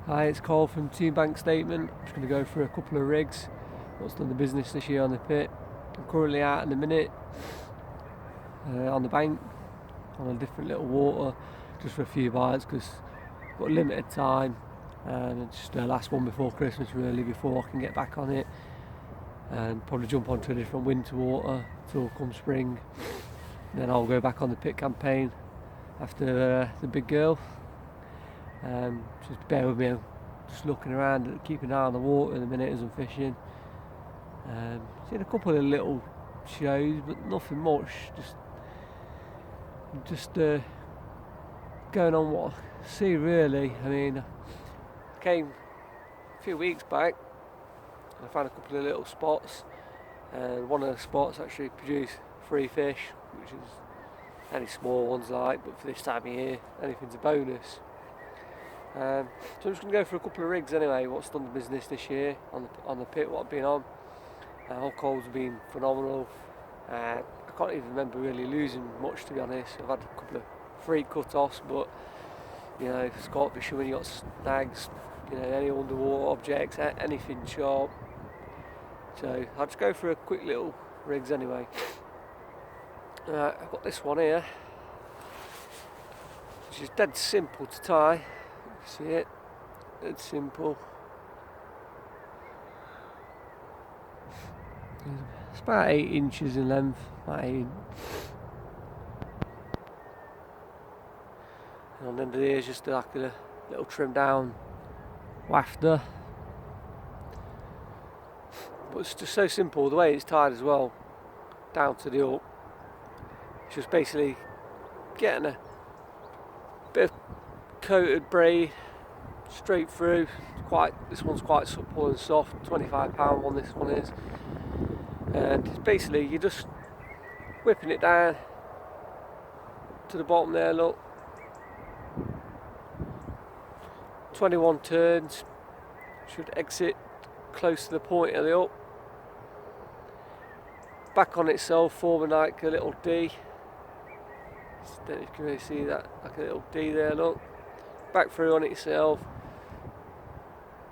Hi, it's Cole from Team Bank Statement. I'm just going to go through a couple of rigs, what's done the business this year on the pit. I'm currently out in the minute on the bank, on a different little water, just for a few bites because I've got limited time, and it's just the last one before Christmas really, before I can get back on it, and probably jump onto a different winter water till come spring. Then I'll go back on the pit campaign after the big girl. Just bear with me, I'm just looking around, keeping an eye on the water in the minute as I'm fishing. Seen a couple of little shows, but nothing much. Just going on what I see really. I mean, I came a few weeks back and I found a couple of little spots, and one of the spots actually produced 3 fish, which is any small ones like, but for this time of year, anything's a bonus. So I'm just going to go for a couple of rigs anyway, what's done the business this year on the pit, what I've been on. Hull Coles have been phenomenal. I can't even remember really losing much, to be honest. I've had a couple of freak cut-offs, but you know, sport fishing when you got snags, you know, any underwater objects, anything sharp. So I'll just go for a quick little rigs anyway. I've got this one here, which is dead simple to tie. See it? Dead simple. It's about 8 inches in length. And on the end of the ear is just like a little trim down wafter. But it's just so simple, the way it's tied as well, down to the hook. It's just basically getting a bit of coated braid straight through. This one's quite supple and soft, £25 one this one is. And it's basically you're just whipping it down to the bottom there, look. 21 turns, should exit close to the point of the hook. Back on itself, forming like a little D. Don't know if you can really see that, like a little D there, look. Back through on itself.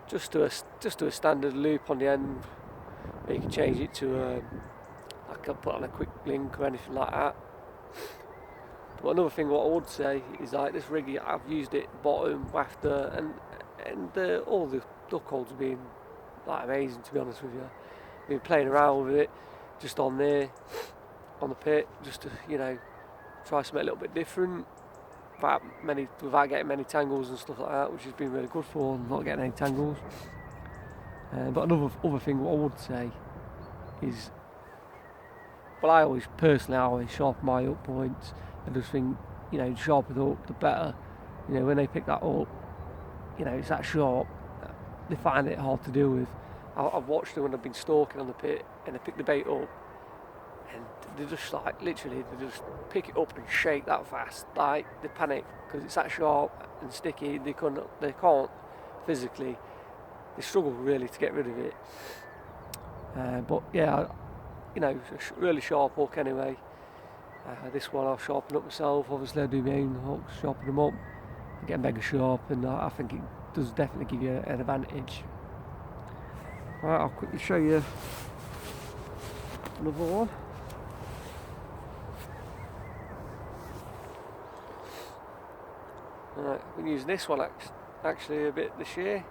Just do a standard loop on the end. You can change it to like I put on a quick link or anything like that. But another thing what I would say is like this rig, I've used it bottom, wafter, and all the duck holds have been like amazing, to be honest with you. I've been playing around with it just on there, on the pit, just to, you know, try something a little bit different without getting many tangles and stuff like that, which has been really good for not getting any tangles. But other thing what I would say is, well, I always sharpen my hook points. I just think, you know, the sharper the hook, the better. You know, when they pick that up, you know, it's that sharp, they find it hard to deal with. I've watched them when I've been stalking on the pit and they pick the bait up and they just like, literally, they just pick it up and shake that fast. Like, they panic because it's that sharp and sticky, they can't physically, they struggle really to get rid of it. But yeah, you know, it's a really sharp hook anyway. This one I'll sharpen up myself. Obviously I do my own hooks, sharpen them up, get mega sharp, and I think it does definitely give you an advantage. Right, I'll quickly show you another one. Right, I've been using this one actually a bit this year.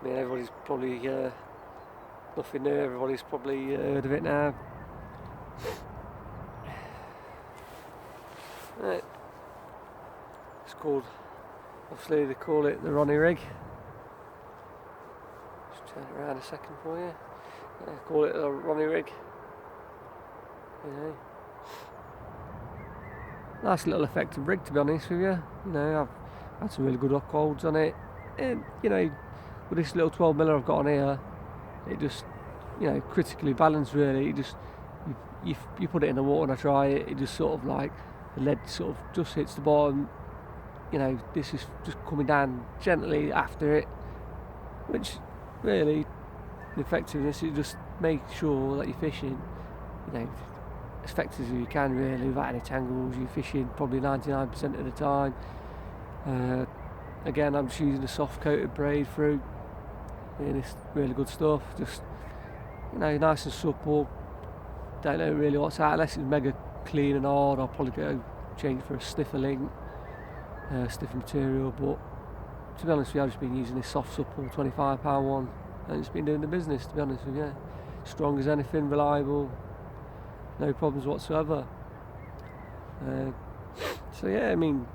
I mean, everybody's probably nothing new. Everybody's probably heard of it now. Right. It's called, obviously they call it the Ronnie rig. Just turn it around a second for you. They call it the Ronnie rig. You know, nice little effective rig, to be honest with you. You know, I've had some really good hook holds on it, and you know, with this little 12mm I've got on here, it just, you know, critically balanced really. It just, you put it in the water and I try it, it just sort of like, the lead sort of just hits the bottom. You know, this is just coming down gently after it, which really, the effectiveness, it just makes sure that you're fishing, you know, as effective as you can really, without any tangles. You're fishing probably 99% of the time. again, I'm just using a soft coated braid through. And it's really good stuff. Just, you know, nice and supple. Don't know really what's out, unless it's mega clean and hard. I'll probably go change it for a stiffer link, stiffer material. But to be honest with you, I've just been using this soft, supple £25 one, and it's been doing the business. To be honest with you, strong as anything, reliable, no problems whatsoever. So yeah, I mean,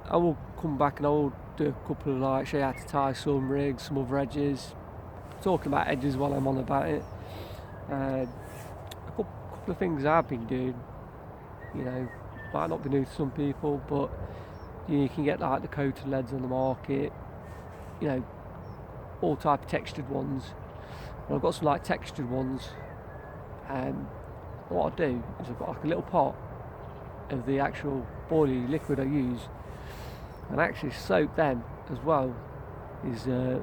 I will come back and I will do a couple of, like, show you how to tie some rigs, some other edges. Talking about edges while I'm on about it. A couple of things I've been doing, you know, might not be new to some people, but you can get like the coated leads on the market, you know, all type of textured ones. Well, I've got some like textured ones, and what I do is I've got like a little pot of the actual boilie liquid I use, and I actually soak them as well as my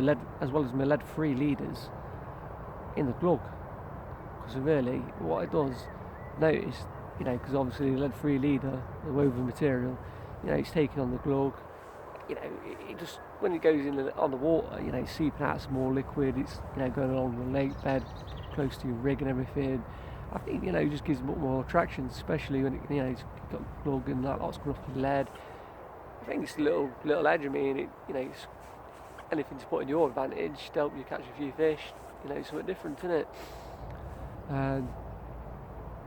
lead, as well as my lead-free leaders in the glug, because really what it does, notice, you know, because obviously the lead-free leader, the woven material, you know, it's taking on the glug, you know, it just, when it goes in on the water, you know, it's seeping out some more liquid, it's, you know, going along the lake bed close to your rig and everything. I think, you know, it just gives more attraction, especially when it, you know, it's got glug and that lot's coming off the lead. I think it's a little edge. I mean, it, you know, it's anything to put in your advantage to help you catch a few fish. You know, something different, isn't it?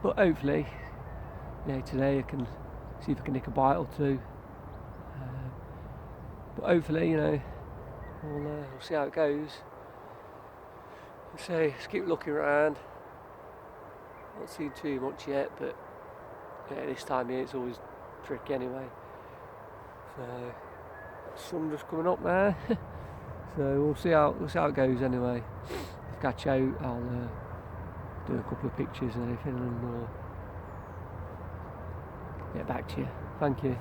But hopefully, you know, today I can see if I can nick a bite or two. But hopefully, you know, we'll see how it goes. So just keep looking around. Not seen too much yet, but yeah, this time of year it's always tricky anyway. So sun just coming up there. So we'll see how it goes anyway. If I catch out, I'll do a couple of pictures and everything, and get back to you. Thank you.